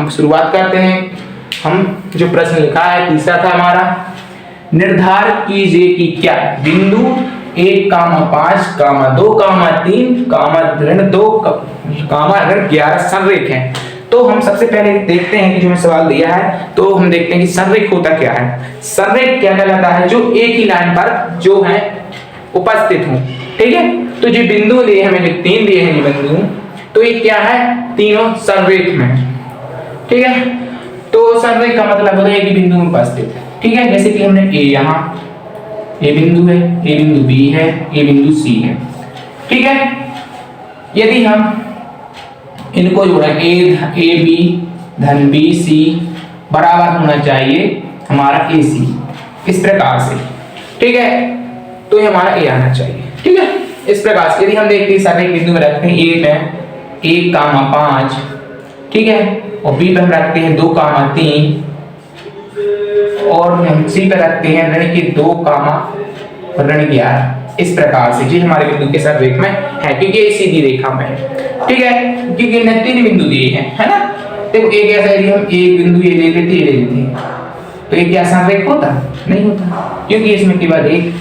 हम शुरुआत करते हैं। हम जो प्रश्न लिखा है तीसरा था हमारा, निर्धारित कीजिए कि क्या बिंदु 1,5, 2, 3, ऋण 2, ऋण 11 संरेख है। तो हम सबसे पहले देखते हैं कि जो हमें सवाल दिया है, तो हम देखते हैं कि संरेख होता क्या है। संरेख क्या कहलाता है? जो एक ही लाइन पर जो है उपस्थित हो। ठीक है, तो जो बिंदु दिए हमें, जो 3 दिए हैं ये बिंदु, तो ये क्या है? तीनों संरेख में। ठीक है, तो संरेख का मतलब होता है कि बिंदु में उपस्थित है। ठीक है, जैसे कि हमने ए, यहाँ ए बिंदु है, ए बिंदु बी है, ए बिंदु सी है। ठीक है, यदि हम इनको जोड़ें, ए बी धन बी सी बराबर होना चाहिए हमारा ए सी, इस प्रकार से। ठीक है, तो ये हमारा ए आना चाहिए। ठीक है, इस प्रकार से यदि हम देखते हैं संरेख बिंदु में रखते हैं ए में 1,5, ठीक है, और बी पे हम रखते हैं 2,3, और हम सी पे रखते हैं ऋण के 2, ऋण 11। इस प्रकार से ये हमारे बिंदु के संरेख में है, क्योंकि ये सीधी रेखा में है। ठीक है, क्योंकि इन्हें 3 बिंदु दिए हैं, है ना। देखो एक ऐसा यदि हम एक बिंदु ये ले लेते, ये ले लेते, तो ये क्या संरेख होता? नहीं होता, क्योंकि इसमें केवल एक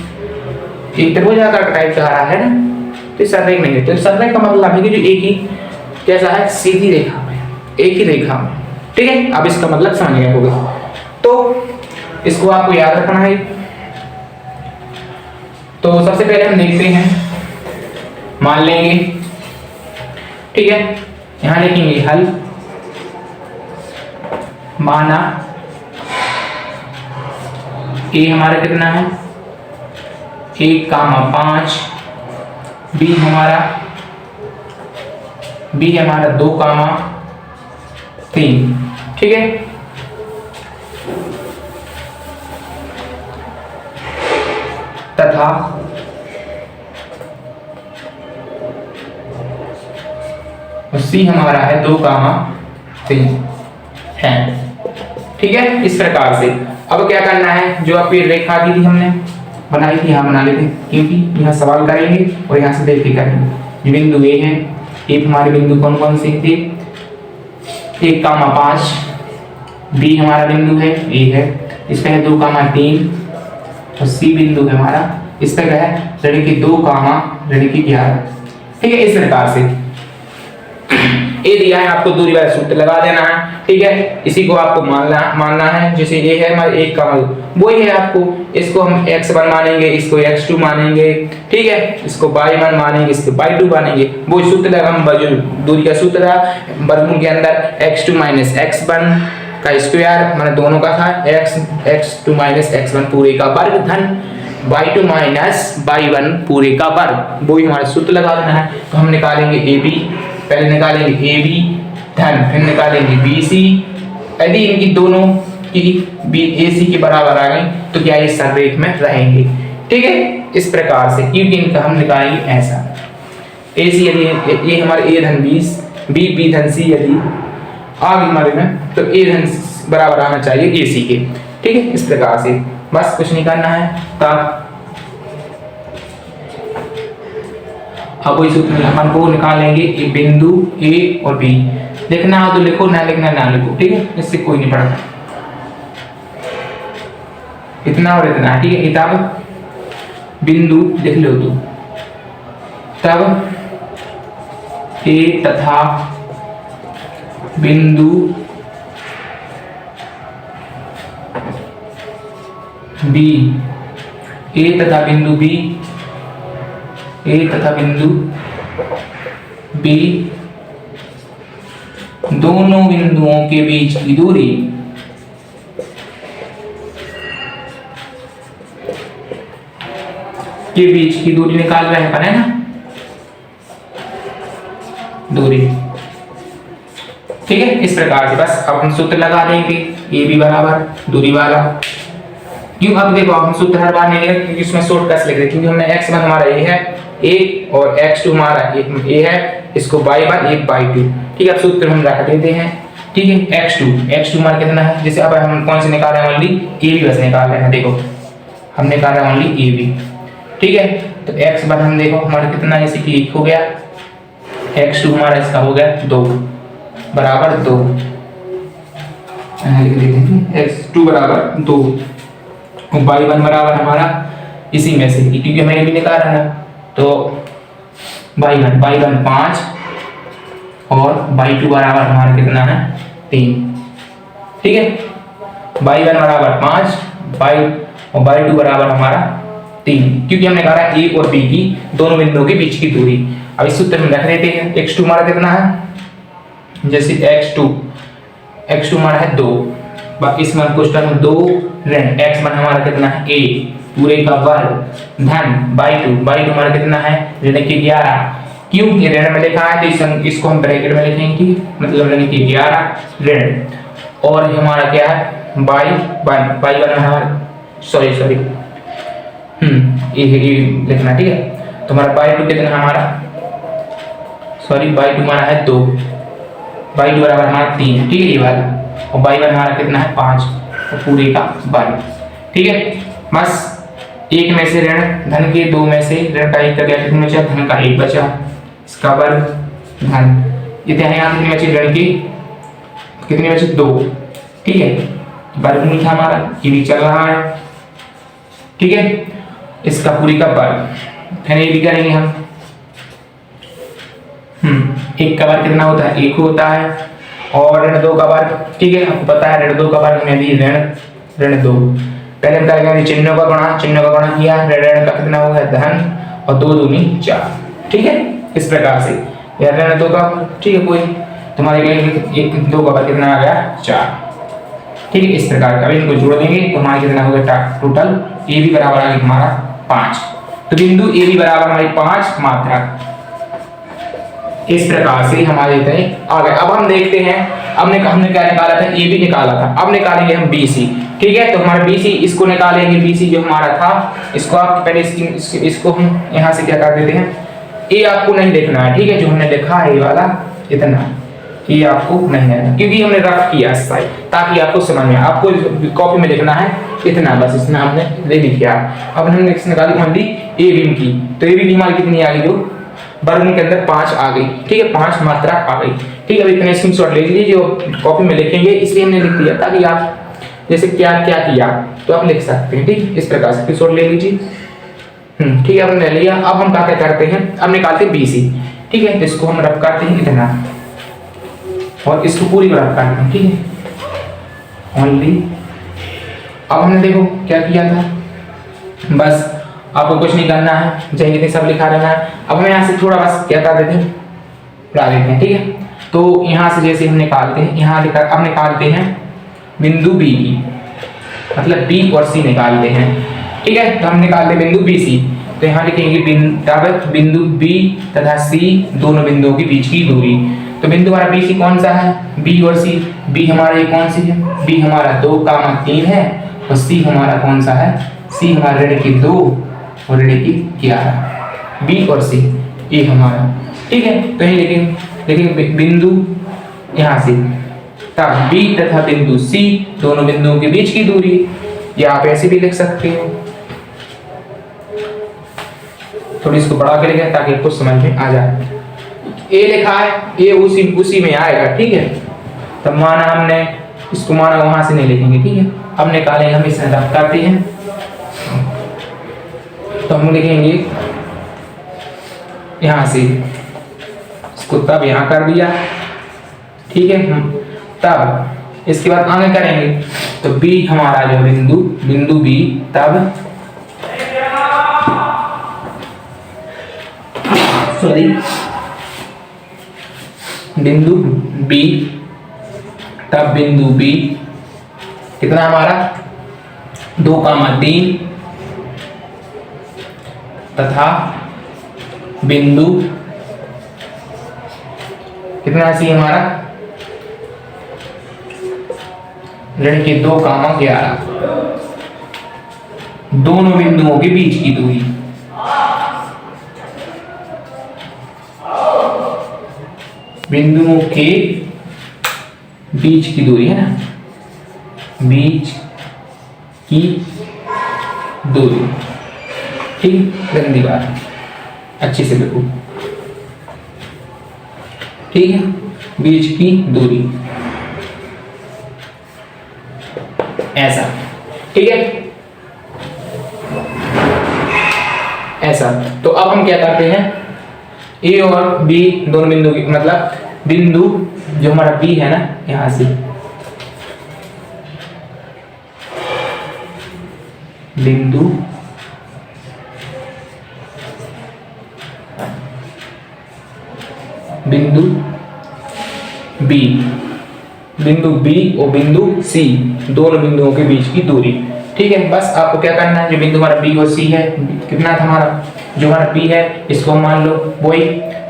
त्रिभुजाकार टाइप का आ रहा है ना, तो संरेख नहीं है। तो संरेख का मतलब है कि जो एक ही कैसा है, सीधी रेखा में, एक ही रेखा में। ठीक है, अब इसका मतलब समझ गए होगे, तो इसको आपको याद रखना है। तो सबसे पहले हम देखते हैं, मान लेंगे, ठीक है, यहां लिखेंगे हल। माना ए हमारा कितना है? 1,5, बी हमारा 2, 3। ठीक है, तथा सी हमारा है 2, 3 है। ठीक है, इस प्रकार से अब क्या करना है, जो आपकी रेखा दी थी हमने बनाई थी, यहाँ बना लेते हैं, क्योंकि यहाँ सवाल करेंगे और यहाँ से देख के करेंगे। बिंदु ए है, एक हमारे बिंदु कौन कौन से थे? 1,5, बी हमारा बिंदु है, ए है, इस पे है 2, 3, और सी बिंदु है हमारा, इस पे है ऋण के 2, ऋण के 11। ठीक है, इस प्रकार से ए दिया है, आपको दूरी वाला सूत्र लगा देना है। ठीक है, इसी को आपको मानना है। जैसे ये है हमारे 1 का मान, वही है आपको, इसको हम x1 मानेंगे, इसको x2 मानेंगे। ठीक है, इसको y1 मानेंगे, इसको y2 मानेंगे। वो सूत्र लगा, हम दूरी का सूत्र है वर्गमूल के अंदर x2 माइनस x1 का स्क्वायर, माने दोनों का था, x2 माइनस x1 पूरे का वर्ग धन y2 माइनस y1 पूरे का वर्ग, वो ही हमारा सूत्र लगा देना है। तो हम निकालेंगे AB, पहले निकालेंगे AB धन, फिर निकालेंगे BC। यदि इनकी दोनों की AC के बराबर आ गई तो क्या ये संरेख में रहेंगे। ठीक है, इस प्रकार से, क्योंकि इनका हम निकालेंगे ऐसा, AC यदि ये हमारे A धन B धन C यदि आ गई हमारे में, तो A धन बराबर आना चाहिए AC के। ठीक है, इस प्रकार से बस कुछ नहीं करना है। तब अब वही सूत्र अपन को निकालेंगे, एक बिंदु A और B। लिखना हो तो लिखो, ना लिखना ना लिखो। ठीक है, इससे कोई नहीं पड़ता, इतना और इतना। ठीक है, तब बिंदु लिख लो तू, तब A तथा बिंदु B, A तथा बिंदु B, A तथा बिंदु B, दोनों बिंदुओं के बीच की दूरी निकाल रहे हैं, है ना, दूरी। ठीक है, इस प्रकार से बस अब हम सूत्र लगा देंगे, ए बी बराबर दूरी वाला। क्यों? अब देखो हम सूत्र हर बार नहीं लिख, क्योंकि इसमें शॉर्टकट लिख रहे, क्योंकि हमने x1 हमारा a है, a और x2 हमारा a है, इसको y1 एक y2। ठीक है, अब सूत्र हम रख देते हैं। ठीक है, x2 हमारा कितना है, जैसे अब हम कौन से निकाल रहे हैं, ओनली ab बस निकाल रहे हैं। देखो हम निकाल रहे हैं ओनली ab। ठीक है, तो x1 हम देखो हमारा कितना, जैसे कि 1 हो गया, x2 हमारा इसका हो गया 2 बराबर 2। यहाँ लिख देते हैं x2 बराबर 2 और y1 बराबर हमारा इसी में से, क्योंकि हमें ये भी निकालना है, तो y1 5 और y2 बराबर हमारा कितना है 3। ठीक है, y1 बराबर 5 और y2 बराबर हमारा 3, क्योंकि हमने कहा a और b की दोनों बिंदुओं के बीच की दूरी। अब इस सूत्र में रख देते हैं। x2 हमारा कितना है, जैसे x2 हमारा है 2, बाकी इसमें कुछ टर्म 2 ऋण x1 हमारा कितना है a पूरे का वर्ग धन y2 हमारा कितना है ऋण के 11। क्यों ये ऋण में लिखा है तो इसको हम ब्रैकेट में लिखेंगे, मतलब ऋण के 11 ऋण, और हमारा क्या है y1 हमारा सॉरी ये लिखना, ठीक है। तो हमारा y2 कितना हमारा y2 हमारा है 2, y2 बराबर हमारा 3, ठीक है ये वाला, और y1 हमारा कितना है 5 और पूरे का वर्ग। ठीक है, बस एक में से ऋण धन के 2 में से ऋण का 1 का गया, कितने बचा धन का 1 बचा, इसका वर्ग धन इतने यहाँ कितने बचे ऋण की कितने बचे 2। ठीक है, वर्गमूल था हमारा, ये भी चल रहा है। ठीक है, इसका पूरी का वर्ग, फिर ये भी करेंगे हम। 1 का वर्ग कितना होता है 1 होता है, और ऋण 2 का वर्ग, ठीक है आपको पता है ऋण 2 का वर्ग में भी ऋण 2। पहले हम करेंगे चिन्हों का गुणा किया, ऋण का कितना हो गया धन और 2 दूनी 4। ठीक है, इस प्रकार से या ऋण 2 का, ठीक है, कोई तुम्हारे लिए 1 2 का वर्ग कितना आ गया 4। ठीक है, इस प्रकार का अभी इनको जोड़ देंगे तो हमारा कितना हो गया टोटल ए भी बराबर आ गया हमारा 5। तो बिंदु ए भी बराबर हमारी 5 मात्रक। इस प्रकार से हमारे इतने आ गए। अब हम देखते हैं, हमने क्या निकाला था, ए भी निकाला था, अब निकालेंगे हम BC। ठीक है, तो हमारा BC इसको निकालेंगे, BC जो हमारा था इसको आप पहले इसको हम यहाँ से क्या कर देते हैं, ए आपको नहीं देखना है, ठीक है, जो हमने लिखा है ये वाला इतना, ये आपको नहीं है क्योंकि हमने रफ किया साइड, ताकि आपको समझ में, आपको कॉपी में लिखना है इतना, बस इतना हमने ले लिखा। अब हमने निकाली ओनली ए बीम की, तो ए बीम हमारी कितनी आ गई, जो वर्गमूल के अंदर 5 आ गई। ठीक है, 5 मात्रा आ गई। ठीक है, अब इतने स्क्रीनशॉट ले लीजिए, जो कॉपी में लिखेंगे इसलिए हमने लिख दिया ताकि आप जैसे क्या किया तो आप लिख सकते हैं। ठीक, इस प्रकार से स्क्रीनशॉट ले लीजिए। ठीक है, हमने ले लिया। अब हम क्या करते हैं, अब निकालते हैं BC। ठीक है, इसको हम रफ करते हैं इतना, और इसको पूरी रफ करते हैं। ठीक है, ओनली अब हमने देखो क्या किया था, बस आपको कुछ नहीं करना है, जैसे कितने सब लिखा रहना है। अब हम यहाँ से थोड़ा बस क्या कर देते हैं, बढ़ा देते हैं। ठीक है, तो यहाँ से जैसे हम निकालते हैं, यहाँ अब निकालते हैं बिंदु B की, मतलब B और C निकालते हैं। ठीक है, तो हम निकालते हैं बिंदु BC, तो यहाँ लिखेंगे बिंदु B तथा C दोनों बिंदुओं के बीच की दूरी। तो बिंदु हमारा BC कौन सा है, B और C। B हमारा ये कौन सी है, B हमारा 2,3 है, और C हमारा कौन सा है, C हमारा ऋण की 2 और ऋण की 11। B और C ये हमारा। ठीक है, तो यही लिखेंगे बिंदु यहाँ से, तब B तथा बिंदु C दोनों बिंदुओं के बीच की दूरी, या आप ऐसे भी लिख सकते हो, थोड़ी इसको बढ़ा के लिखें ताकि आपको समझ में आ जाए। ए लिखा है, ए उसी में आएगा। ठीक है, तब माना हमने इसको माना वहां से नहीं लिखेंगे। ठीक है, अब निकालेंगे, हम इसे रफ करते हैं, तो हम लिखेंगे यहां से इसको, तब यहां कर दिया। ठीक है, तब इसके बाद आगे करेंगे, तो B हमारा जो बिंदु B, तब बिंदु B, तब बिंदु B कितना हमारा 2,3 तथा बिंदु कितना सी हमारा ऋण के 2,11 दोनों बिंदुओं के बीच की दूरी। बिंदुओं के बीच की दूरी है ना, बीच की दूरी। ठीक, गंदी बात, अच्छे से देखो। ठीक है, बीच की दूरी। ऐसा, ठीक है, ऐसा। तो अब हम क्या करते हैं, ए और बी दोनों बिंदु की, मतलब बिंदु जो हमारा बी है ना, यहां से बिंदु बिंदु बी, बिंदु बी और बिंदु सी, दोनों बिंदुओं के बीच की दूरी, ठीक है। बस आपको क्या करना है, जो बिंदु हमारा बी और सी है, कितना था हमारा, जो हमारा बी है इसको मान लो वही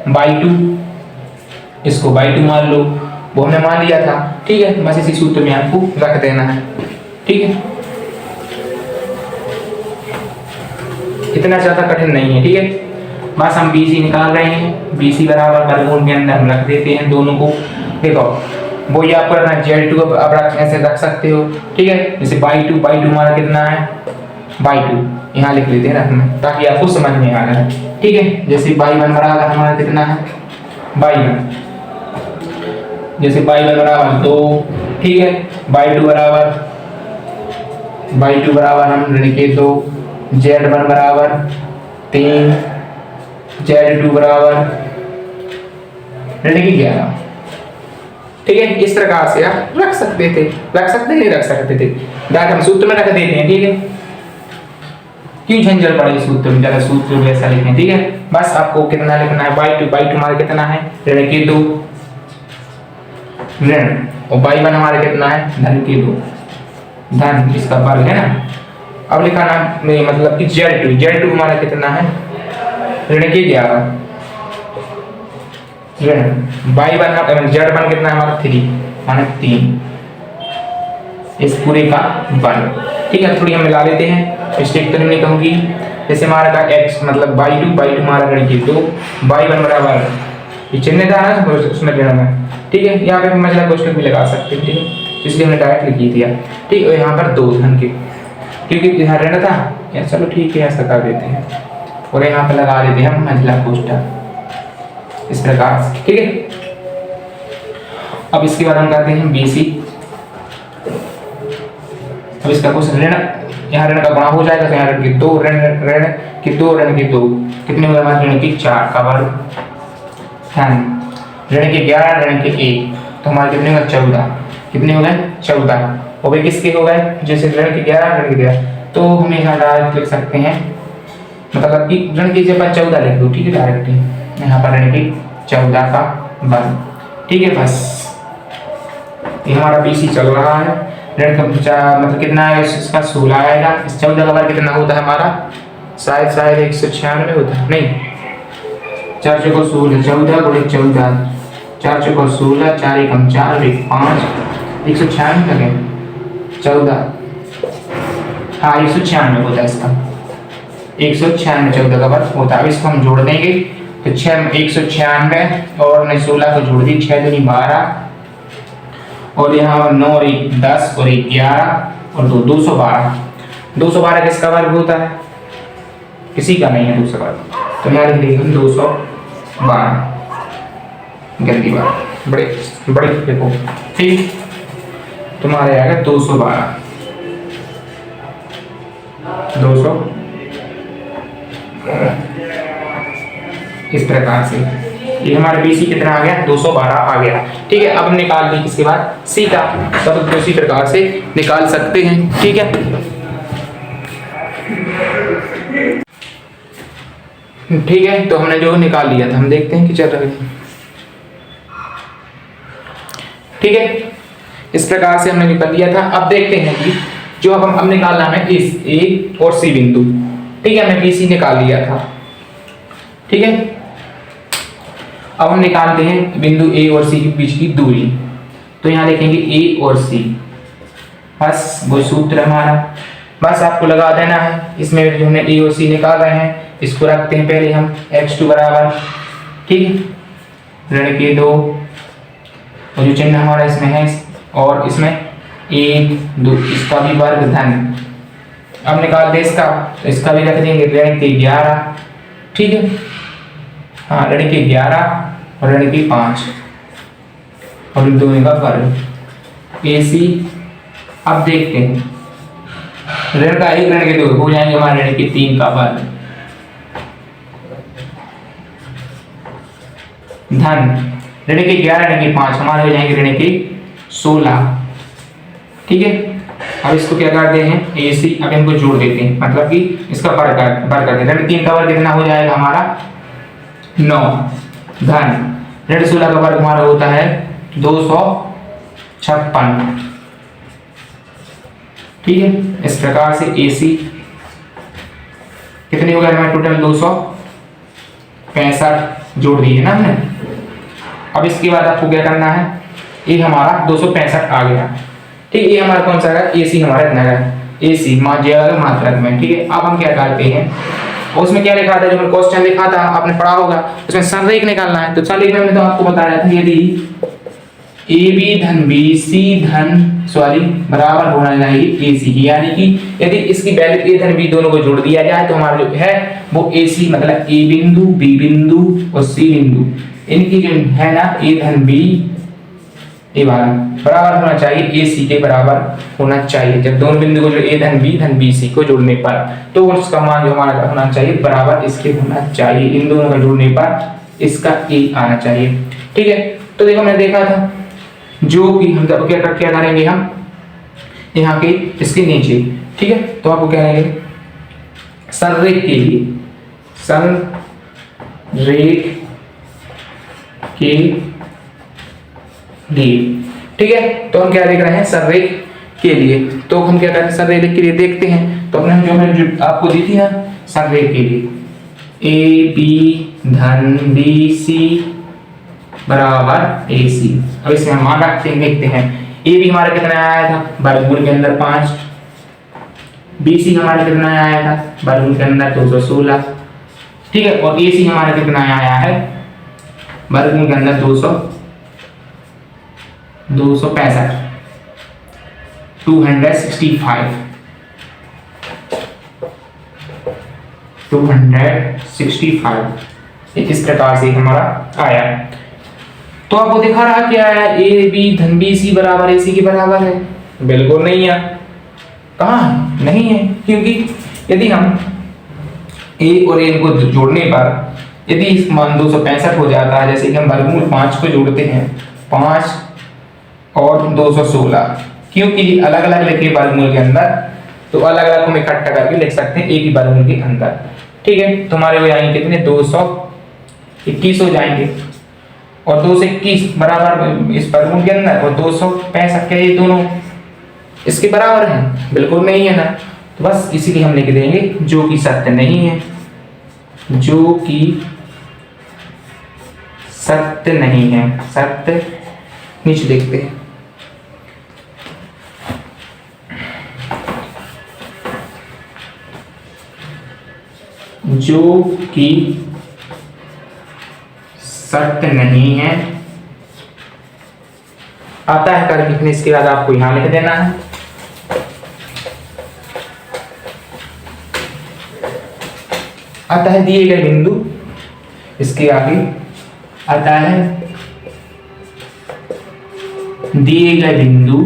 बाई 2, इसको बाई 2 मान लो, वो हमने मान लिया था, ठीक है। बस इसी सूत्र में आपको रख देना है, ठीक है, इतना ज्यादा कठिन नहीं है, ठीक है। बस हम BC निकाल रहे हैं, BC बराबर वर्गमूल के अंदर हम रख देते हैं दोनों को। देखो वो ये आपको रखना Z2 अब ऐसे रख सकते हो, ठीक है। जैसे बाई 2 हमारा कितना है, बाई 2 यहाँ लिख लेते हैं रखना, ताकि आपको समझ में आ जाए, ठीक है। जैसे बाई 1 बराबर हमारा कितना है, बाई 1, जैसे बाई 1 बराबर 2, ठीक है। बाई 2 बराबर हम ऋण के 2, Z1 बराबर 3, Z2 बराबर ऋण की 11, ठीक है। इस प्रकार से आप रख सकते थे, नहीं रख सकते थे, डायरेक्ट हम सूत्र में रख देते हैं, ठीक है। क्यों झंझट पड़े सूत्र में, ज्यादा सूत्र में ऐसा लिखें, ठीक है। बस आपको कितना लिखना है, बाई 2 हमारा कितना है, ऋण के 2 ऋण, और बाई 1 हमारा कितना है, धन के 2 धन, इसका वर्ग है ना। अब लिखा ना मतलब कि Z2 हमारा कितना है, ऋण के 11 ऋण, बाई 1 Z1 कितना है हमारा 3 माने 3, इस पूरे का वर्ग, ठीक है। थोड़ी हम मिला लेते हैं, मिस्टेक तो नहीं कहूंगी। जैसे हमारा का x मतलब बाई 2 हमारा ऋण के 2, बाई 1 बराबर ये चिन्ह था ना उसमें ऋण में, ठीक है। यहाँ पे मतलब क्वेश्चन भी लगा सकते हैं, ठीक है, इसलिए हमने डायरेक्ट लिख दिया, ठीक है। यहाँ पर 2 धन के, क्योंकि यहाँ ऋण था, या चलो ठीक है ऐसा कर देते हैं, और यहाँ पे लगा देते हैं हम महिला कोष्ठक, इस प्रकार से, ठीक है। अब इसके बाद हम करते हैं BC। अब इसका कुछ ऋण, यहाँ ऋण का गुणा हो जाएगा, तो यहाँ ऋण के 2 ऋण के 2 कितने हो गए, ऋण के 4 का वर्ग, ऋण के 11 ऋण के 1, तो हमारे कितने हो गए 14, कितने हो गए 14, और वे किसके हो गए, जैसे ऋण के 11 ऋण के 11, तो हम यहाँ डायरेक्ट लिख सकते हैं, मतलब कि ऋण की जगह 14 लिख दो, ठीक है, डायरेक्ट यहाँ पर ऋण के 14 का वर्ग, ठीक है। बस ये हमारा BC चल रहा है, ऋण का मतलब कितना है, इसका 16 आएगा, इस 14 का वर्ग कितना होता है हमारा, शायद 196 होता है, नहीं 4 चौको 16, 14 गुणे 14, 4 चौको 16, 4 एकम 4, 1 5, 196 तक है, 14, हाँ 196 होता है इसका, 196 14 का वर्ग होता है। अब इसको हम जोड़ देंगे, तो 196 और 16 को जोड़ दी, 6 दूनी 12, और यहाँ 9 और 1 10 और 1 11 और 2 212, 212 किसका वर्ग होता है, किसी का नहीं है 212, तो यहाँ लिख देंगे 212, गलती बात, बड़े देखो, ठीक, तुम्हारे आएगा 212, इस प्रकार से ये हमारे BC कितना आ गया, 212 आ गया, ठीक है। अब हम निकाल ली इसके बाद C का, सब उसी प्रकार से निकाल सकते हैं, ठीक है। ठीक है, तो हमने जो निकाल लिया था, हम देखते हैं कि चल रहा है, ठीक है। इस प्रकार से हमने निकाल लिया था। अब देखते हैं कि जो अब हम निकालना है इस A और C बिंदु, ठीक है, हमने BC निकाल लिया था, ठीक है। अब हम निकालते हैं बिंदु A और C के बीच की दूरी, तो यहाँ लिखेंगे A और C, बस वो सूत्र हमारा, बस आपको लगा देना है। इसमें जो हमने A और C निकाल रहे हैं, इसको रखते हैं पहले हम x2 बराबर, ठीक है, ऋण के 2, और जो चिन्ह हमारा इसमें है, और इसमें 1 2, इसका भी वर्ग धन। अब निकाल दे इसका, तो इसका भी रख देंगे ऋण के 11, ठीक है, हाँ ऋण के 11 और ऋण के 5, और इन दोनों का वर्ग AC। अब देखते हैं, ऋण का 1 ऋण के 2 हो जाएंगे हमारे ऋण के 3 का वर्ग, धन ऋण के 11 ऋण के 5 हमारे हो जाएंगे ऋण के 16। ठीक है, अब इसको क्या करते हैं AC, अब इनको जोड़ देते हैं, मतलब कि इसका वर्ग करते हैं। ऋण 3 का वर्ग कितना हो जाएगा हमारा 9, धन ऋण 16 का वर्ग हमारा होता है 256। ठीक है, इस प्रकार से AC कितनी हो गया हमारे टोटल 265 जोड़ दिए ना हमने। अब इसके बाद आपको क्या करना है, ये हमारा 265 आ गया। ठीक, ये हमारा कौन सा है AC हमारा इतना है, AC मात्रक में। ठीक है, अब हम क्या करते हैं, उसमें क्या लिखा था, जो मैंने क्वेश्चन लिखा था आपने पढ़ा होगा, उसमें संरेख निकालना है। तो संरेख में तो आपको बताया था यदि AB धन BC बराबर होना चाहिए AC की, यानी कि यदि इसकी वैल्यू A धन B दोनों को जोड़ दिया जाए तो हमारा जो है वो AC मतलब A बिंदु B बिंदु और C बिंदु, इनकी जो है ना A धन B ये वाला बराबर होना चाहिए AC के बराबर होना चाहिए। जब दोनों बिंदु को जो A धन B धन BC को जोड़ने पर, तो उसका मान जो हमारा होना चाहिए बराबर इसके होना चाहिए। इन दोनों को जोड़ने पर इसका A आना चाहिए। ठीक है, तो देखो मैंने देखा था जो कि हम क्या करेंगे, हम यहाँ के इसके नीचे। ठीक है, तो आपको क्या करेंगे, संरेख के लिए, संरेख के लिए। ठीक है, तो हम क्या देख रहे हैं संरेख के लिए, तो हम क्या करते हैं संरेख के लिए देखते हैं। तो अपने जो मैंने आपको दी थी ना संरेख के लिए AB धन BC बराबर AC। अब इसमें हम मान रखते हैं, देखते हैं AB हमारा कितना आया था वर्गमूल के अंदर 5, BC हमारा कितना आया था वर्गमूल के अंदर 216। ठीक है, और AC हमारा कितना आया है वर्गमूल के अंदर 265 265 इस प्रकार से हमारा आया। तो आपको दिखा रहा क्या है, AB धन BC बराबर AC के बराबर है? बिल्कुल नहीं है। कहाँ नहीं है, क्योंकि यदि हम A और A को जोड़ने पर यदि इस मान 265 हो जाता है, जैसे कि हम वर्गमूल 5 को जोड़ते हैं 5 और 216, क्योंकि अलग अलग लिखे वर्गमूल के अंदर, तो अलग अलग हम इकट्ठा करके लिख सकते हैं एक ही वर्गमूल के अंदर। ठीक है, तुम्हारे हो जाएंगे कितने 221 हो जाएंगे, और 2 से 21 बराबर इस वर्गमूल के अंदर, और 265 क्या ये दोनों इसके बराबर हैं? बिल्कुल नहीं है ना। तो बस इसीलिए हम लिख देंगे जो कि सत्य नहीं है, जो कि सत्य नहीं है। सत्य नीचे देखते हैं, जो कि सत्य नहीं है आता है कर लिखने। इसके बाद आपको यहां लिख देना है आता है दिए गए बिंदु, इसके आगे आता है दिए गए बिंदु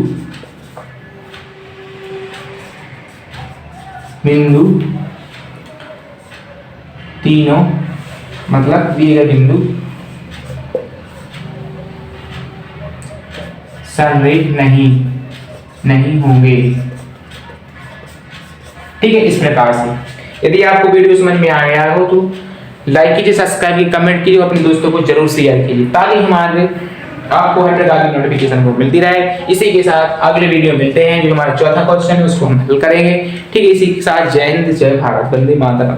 तीनों, मतलब दिए गए बिंदु संरेख नहीं होंगे। ठीक है, इस प्रकार से यदि आपको वीडियो समझ में आ गया हो तो लाइक कीजिए, सब्सक्राइब कीजिए, कमेंट कीजिए, अपने दोस्तों को जरूर शेयर कीजिए, ताकि हमारे आपको हर प्रकार की नोटिफिकेशन को मिलती रहे। इसी के साथ अगले वीडियो मिलते हैं, जो हमारा चौथा क्वेश्चन है उसको हम हल करेंगे। ठीक है, इसी के साथ जय हिंद, जय भारत, वंदे मातरम।